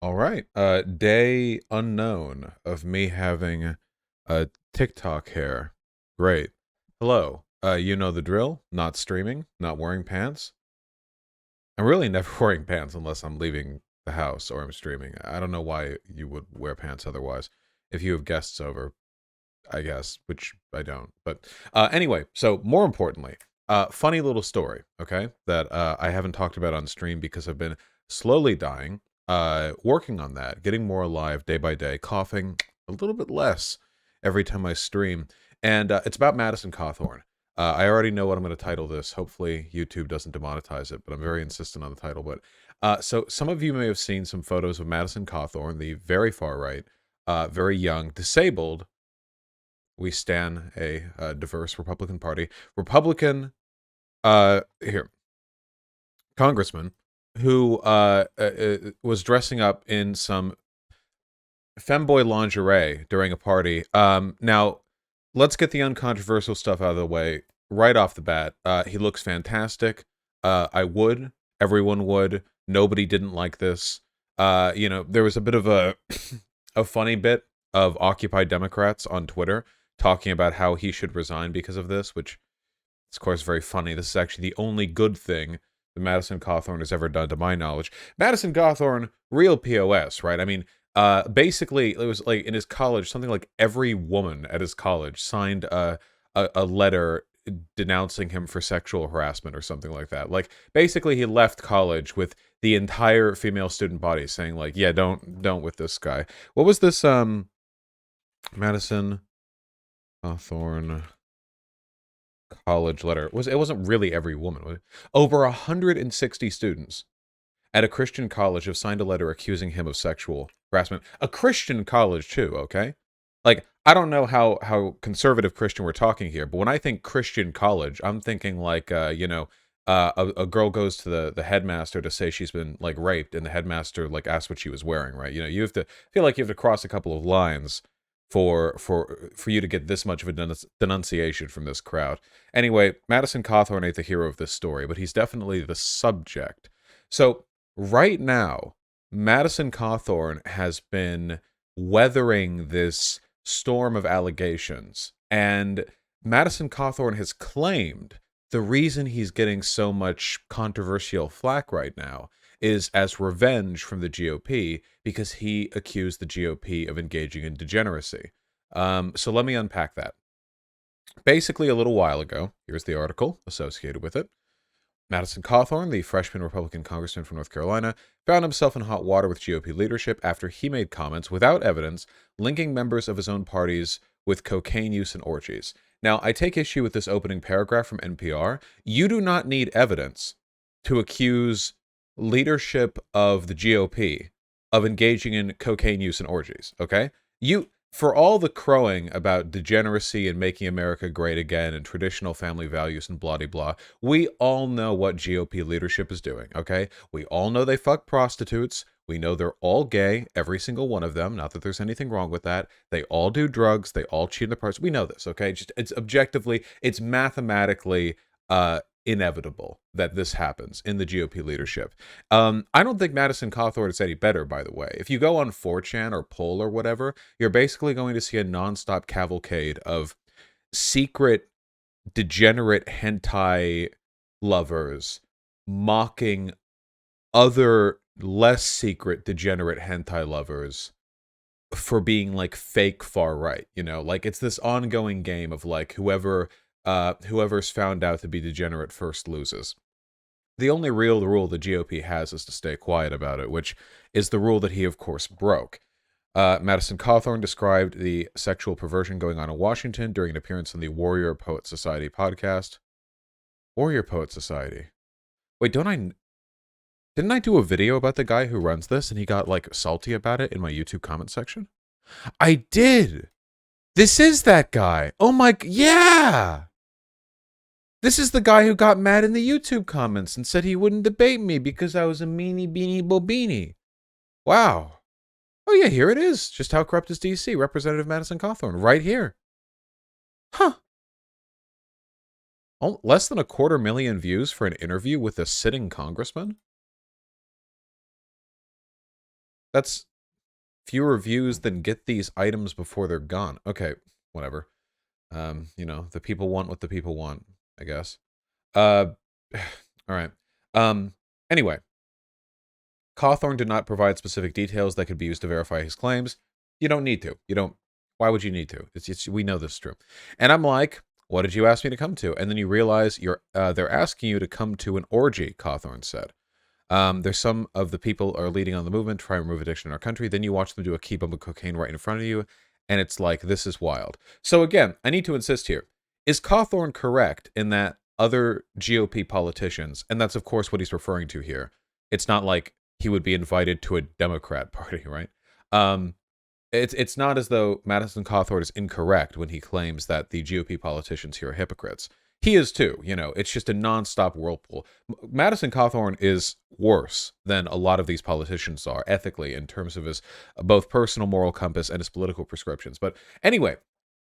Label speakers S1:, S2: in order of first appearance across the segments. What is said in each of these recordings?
S1: All right. Day unknown of me having a TikTok hair. Great. Hello. You know the drill. Not streaming, not wearing pants. I'm really never wearing pants unless I'm leaving the house or I'm streaming. I don't know why you would wear pants otherwise. If you have guests over, I guess, which I don't. But anyway, so more importantly, funny little story, okay, that I haven't talked about on stream because I've been slowly dying, working on that, getting more alive day by day, coughing a little bit less every time I stream. And it's about Madison Cawthorn. I already know what I'm going to title this. Hopefully, YouTube doesn't demonetize it, but I'm very insistent on the title. But so some of you may have seen some photos of Madison Cawthorn, the very far right, very young, disabled. We stand a diverse Republican Party. Republican, here, congressman who was dressing up in some femboy lingerie during a party. Now, let's get the uncontroversial stuff out of the way right off the bat. He looks fantastic. I would. Everyone would. Nobody didn't like this. There was a bit of a a funny bit of Occupy Democrats on Twitter talking about how he should resign because of this, which is, of course, very funny. This is actually the only good thing that Madison Cawthorn has ever done, to my knowledge. Madison Cawthorn, real POS, right? I mean, basically, it was like in his college, something like every woman at his college signed a letter denouncing him for sexual harassment or something like that. Like, basically, he left college with the entire female student body saying, like, yeah, don't with this guy. What was this, Madison Cawthorn college letter? It wasn't really every woman, was it? Over 160 students at a Christian college have signed a letter accusing him of sexual harassment. A Christian college too, okay? Like, I don't know how conservative Christian we're talking here, but when I think Christian college, I'm thinking like a girl goes to the headmaster to say she's been like raped, and the headmaster like asks what she was wearing, right? You have to feel like you have to cross a couple of lines for you to get this much of a denunciation from this crowd. Anyway, Madison Cawthorn ain't the hero of this story, but he's definitely the subject. So right now, Madison Cawthorn has been weathering this storm of allegations, and Madison Cawthorn has claimed the reason he's getting so much controversial flack right now is as revenge from the GOP because he accused the GOP of engaging in degeneracy. So let me unpack that. Basically, a little while ago, here's the article associated with it. Madison Cawthorn, the freshman Republican congressman from North Carolina, found himself in hot water with GOP leadership after he made comments without evidence linking members of his own parties with cocaine use and orgies. Now, I take issue with this opening paragraph from NPR. You do not need evidence to accuse leadership of the GOP of engaging in cocaine use and orgies, okay? For all the crowing about degeneracy and making America great again and traditional family values and blah blah, we all know what GOP leadership is doing, okay? We all know they fuck prostitutes. We know they're all gay, every single one of them. Not that there's anything wrong with that. They all do drugs. They all cheat in the parts. We know this, okay? Just it's objectively, it's mathematically inevitable that this happens in the GOP leadership. I don't think Madison Cawthorn is any better, by the way. If you go on 4chan or Poll or whatever, you're basically going to see a nonstop cavalcade of secret, degenerate hentai lovers mocking other less secret, degenerate hentai lovers for being like fake far right. Like it's this ongoing game of like whoever's found out to be degenerate first loses. The only real rule the GOP has is to stay quiet about it, which is the rule that he, of course, broke. Madison Cawthorn described the sexual perversion going on in Washington during an appearance on the Warrior Poet Society podcast. Warrior Poet Society. Wait, didn't I do a video about the guy who runs this and he got like salty about it in my YouTube comment section? I did. This is that guy. Oh my, yeah. This is the guy who got mad in the YouTube comments and said he wouldn't debate me because I was a meanie beanie bobini. Wow. Oh yeah, here it is. Just how corrupt is DC? Representative Madison Cawthorn, right here. Huh. Oh, less than 250,000 views for an interview with a sitting congressman? That's fewer views than get these items before they're gone. Okay, whatever. The people want what the people want, I guess. Uh, all right. Anyway, Cawthorn did not provide specific details that could be used to verify his claims. You don't need to. You don't. Why would you need to? We know this is true. And I'm like, what did you ask me to come to? And then you realize they're asking you to come to an orgy, Cawthorn said. There's some of the people are leading on the movement to try and remove addiction in our country. Then you watch them do a key bump of cocaine right in front of you, and it's like, this is wild. So again, I need to insist here. Is Cawthorn correct in that other GOP politicians, and that's of course what he's referring to here, it's not like he would be invited to a Democrat party, right? It's not as though Madison Cawthorn is incorrect when he claims that the GOP politicians here are hypocrites. He is too, it's just a nonstop whirlpool. Madison Cawthorn is worse than a lot of these politicians are ethically in terms of his both personal moral compass and his political prescriptions. But anyway,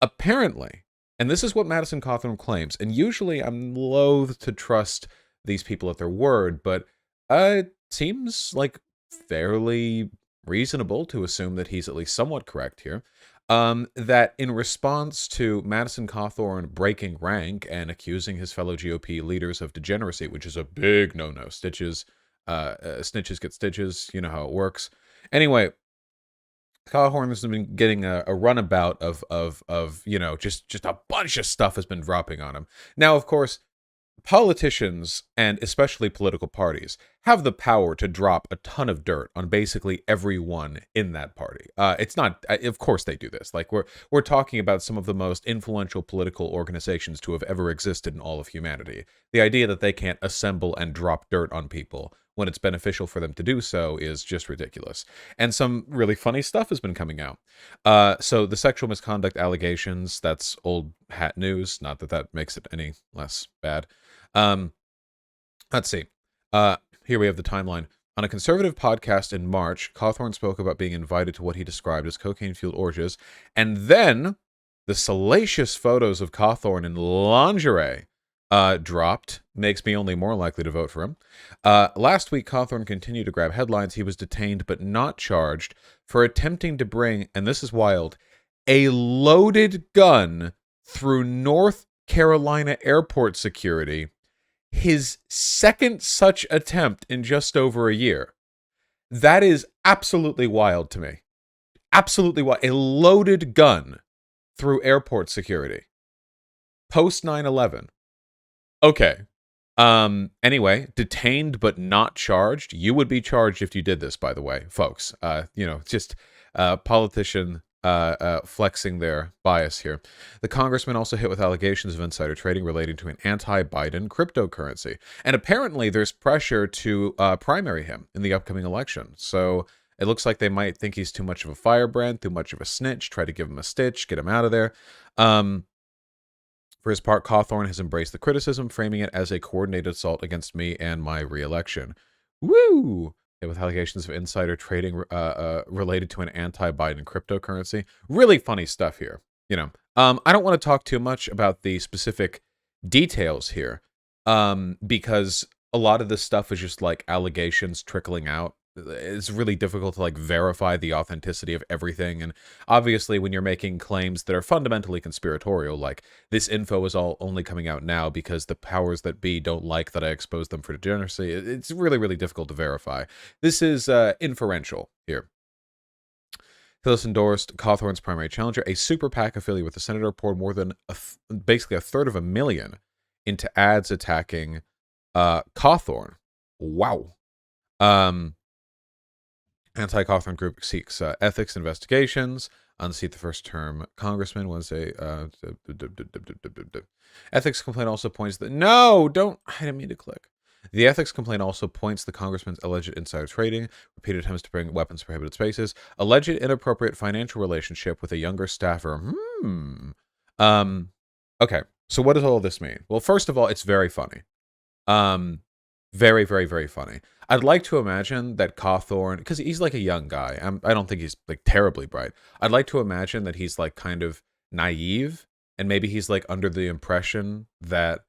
S1: apparently, and this is what Madison Cawthorn claims, and usually I'm loath to trust these people at their word, but it seems like fairly reasonable to assume that he's at least somewhat correct here. That in response to Madison Cawthorn breaking rank and accusing his fellow GOP leaders of degeneracy, which is a big no-no, snitches get stitches, you know how it works. Anyway, Cawthorn has been getting a runabout of just a bunch of stuff has been dropping on him. Now, of course, politicians, and especially political parties, have the power to drop a ton of dirt on basically everyone in that party. It's not, of course they do this. Like, we're talking about some of the most influential political organizations to have ever existed in all of humanity. The idea that they can't assemble and drop dirt on people when it's beneficial for them to do so is just ridiculous. And some really funny stuff has been coming out. So the sexual misconduct allegations, that's old hat news. Not that that makes it any less bad. Let's see. Here we have the timeline. On a conservative podcast in March, Cawthorn spoke about being invited to what he described as cocaine-fueled orgies, and then the salacious photos of Cawthorn in lingerie dropped. Makes me only more likely to vote for him. Last week, Cawthorn continued to grab headlines. He was detained but not charged for attempting to bring, and this is wild, a loaded gun through North Carolina airport security. His second such attempt in just over a year. That is absolutely wild to me. Absolutely wild. A loaded gun through airport security. Post 9/11. Okay. Anyway, detained but not charged. You would be charged if you did this, by the way, folks. Just politician flexing their bias here. The congressman also hit with allegations of insider trading relating to an anti-Biden cryptocurrency. And apparently there's pressure to primary him in the upcoming election. So it looks like they might think he's too much of a firebrand, too much of a snitch, try to give him a stitch, get him out of there. For his part, Cawthorn has embraced the criticism, framing it as a coordinated assault against me and my re-election. Woo! With allegations of insider trading related to an anti-Biden cryptocurrency. Really funny stuff here. I don't want to talk too much about the specific details here because a lot of this stuff is just like allegations trickling out. It's really difficult to verify the authenticity of everything. And obviously when you're making claims that are fundamentally conspiratorial, like this info is all only coming out now because the powers that be don't like that I exposed them for degeneracy, it's really, really difficult to verify. This is inferential here. Phyllis endorsed Cawthorn's primary challenger, a super PAC affiliate with the senator, poured more than basically $350,000 into ads attacking Cawthorn. Wow. Anti-Cawthorn group seeks ethics investigations. Unseat the first-term congressman was a ethics complaint also points that I didn't mean to click. The ethics complaint also points the congressman's alleged insider trading, repeated attempts to bring weapons to prohibited spaces, alleged inappropriate financial relationship with a younger staffer. Okay, so what does all this mean? Well, first of all, it's very funny. Very, very, very funny. I'd like to imagine that Cawthorn, because he's like a young guy. I don't think he's terribly bright. I'd like to imagine that he's kind of naive, and maybe he's under the impression that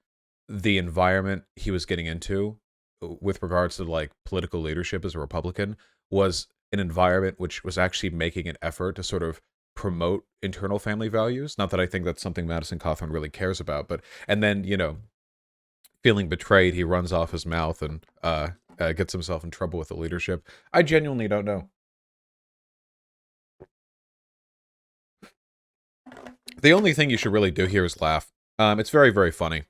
S1: the environment he was getting into with regards to political leadership as a Republican was an environment which was actually making an effort to sort of promote internal family values. Not that I think that's something Madison Cawthorn really cares about, but and then feeling betrayed, he runs off his mouth and gets himself in trouble with the leadership. I genuinely don't know. The only thing you should really do here is laugh. It's very, very funny.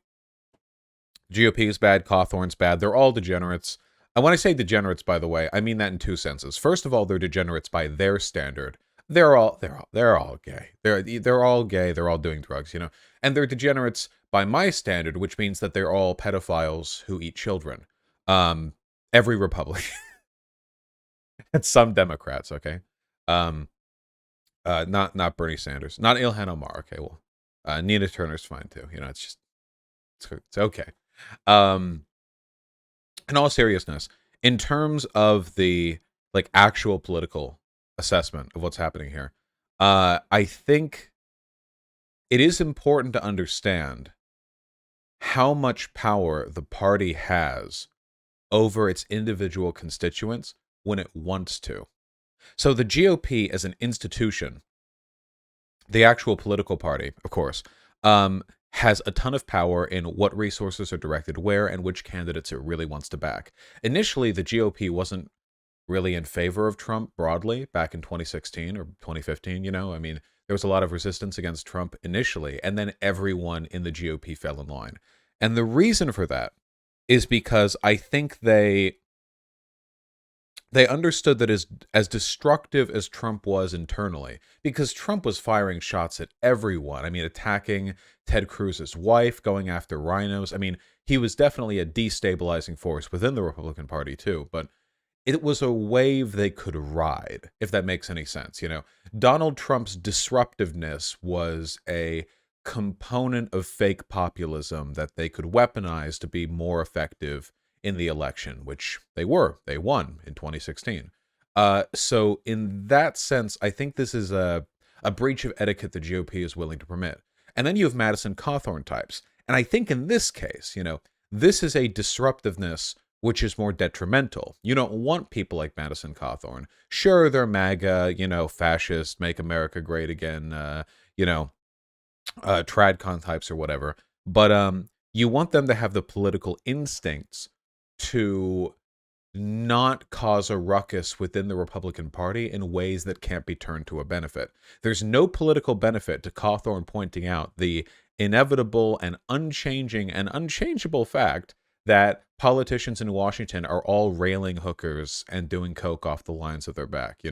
S1: GOP is bad, Cawthorn's bad. They're all degenerates. And when I say degenerates, by the way, I mean that in two senses. First of all, they're degenerates by their standard. They're all gay. They're all gay. They're all doing drugs, And they're degenerates by my standard, which means that they're all pedophiles who eat children. Every Republican. And some Democrats, okay? Not Bernie Sanders. Not Ilhan Omar, okay? Well, Nina Turner's fine too. It's okay. In all seriousness, in terms of the actual political assessment of what's happening here, I think it is important to understand how much power the party has over its individual constituents when it wants to. So the GOP as an institution, the actual political party, of course, has a ton of power in what resources are directed where and which candidates it really wants to back. Initially, the GOP wasn't really in favor of Trump broadly back in 2016 or 2015, I mean, there was a lot of resistance against Trump initially, and then everyone in the GOP fell in line. And the reason for that is because I think they understood that as destructive as Trump was internally, because Trump was firing shots at everyone. I mean, attacking Ted Cruz's wife, going after rhinos. I mean, he was definitely a destabilizing force within the Republican Party too, but it was a wave they could ride, if that makes any sense. Donald Trump's disruptiveness was a component of fake populism that they could weaponize to be more effective in the election, which they were. They won in 2016. So in that sense, I think this is a breach of etiquette the GOP is willing to permit. And then you have Madison Cawthorn types. And I think in this case, this is a disruptiveness which is more detrimental. You don't want people like Madison Cawthorn. Sure, they're MAGA, fascist, make America great again, tradcon types or whatever. But you want them to have the political instincts to not cause a ruckus within the Republican Party in ways that can't be turned to a benefit. There's no political benefit to Cawthorn pointing out the inevitable and unchanging and unchangeable fact that politicians in Washington are all railing hookers and doing coke off the lines of their back.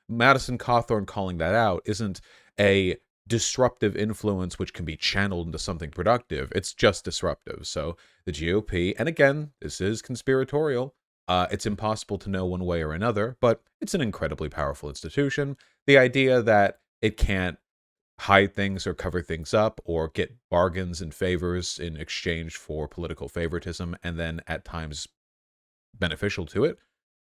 S1: Madison Cawthorn calling that out isn't a disruptive influence which can be channeled into something productive. It's just disruptive. So the GOP, and again, this is conspiratorial. It's impossible to know one way or another, but it's an incredibly powerful institution. The idea that it can't hide things or cover things up or get bargains and favors in exchange for political favoritism, and then at times beneficial to it,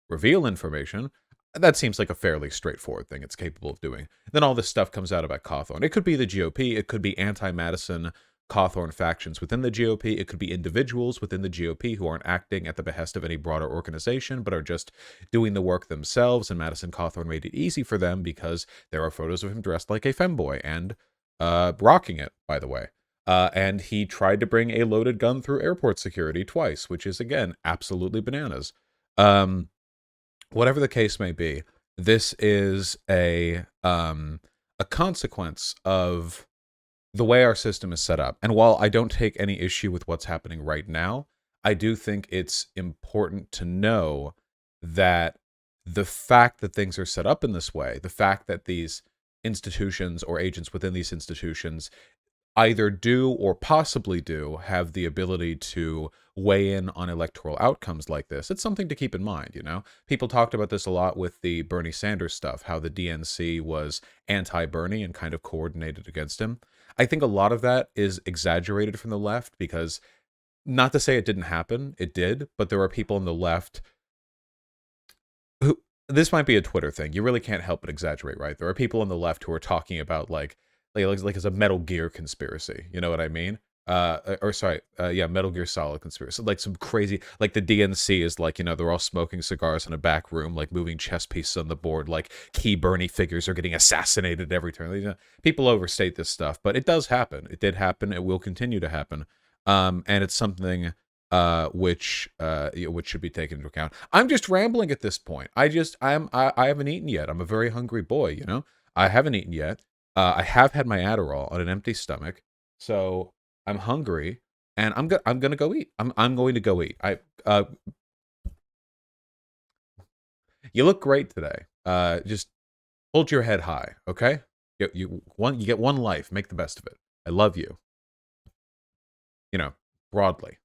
S1: reveal information, that seems like a fairly straightforward thing it's capable of doing. Then all this stuff comes out about Cawthorn. It could be the GOP. It could be anti-Madison Cawthorn factions within the GOP. It could be individuals within the GOP who aren't acting at the behest of any broader organization, but are just doing the work themselves, and Madison Cawthorn made it easy for them because there are photos of him dressed like a femboy and rocking it, by the way. And he tried to bring a loaded gun through airport security twice, which is, again, absolutely bananas. Whatever the case may be, this is a consequence of the way our system is set up. And while I don't take any issue with what's happening right now, I do think it's important to know that the fact that things are set up in this way, the fact that these institutions or agents within these institutions either do or possibly do have the ability to weigh in on electoral outcomes like this, it's something to keep in mind, People talked about this a lot with the Bernie Sanders stuff, how the DNC was anti-Bernie and kind of coordinated against him. I think a lot of that is exaggerated from the left because, not to say it didn't happen, it did, but there are people on the left who, this might be a Twitter thing, you really can't help but exaggerate, right? There are people on the left who are talking about like it's a Metal Gear conspiracy, you know what I mean? or sorry, yeah, Metal Gear Solid conspiracy, like some crazy, like the DNC is like, they're all smoking cigars in a back room, like moving chess pieces on the board, like key Bernie figures are getting assassinated every turn. People overstate this stuff, but it does happen. It did happen. It will continue to happen. And it's something which should be taken into account. I'm just rambling at this point. I haven't eaten yet. I'm a very hungry boy. I haven't eaten yet. I have had my Adderall on an empty stomach, so I'm hungry, and I'm gonna go eat. I'm going to go eat. You look great today. Just hold your head high, okay? You get one life. Make the best of it. I love you. Broadly.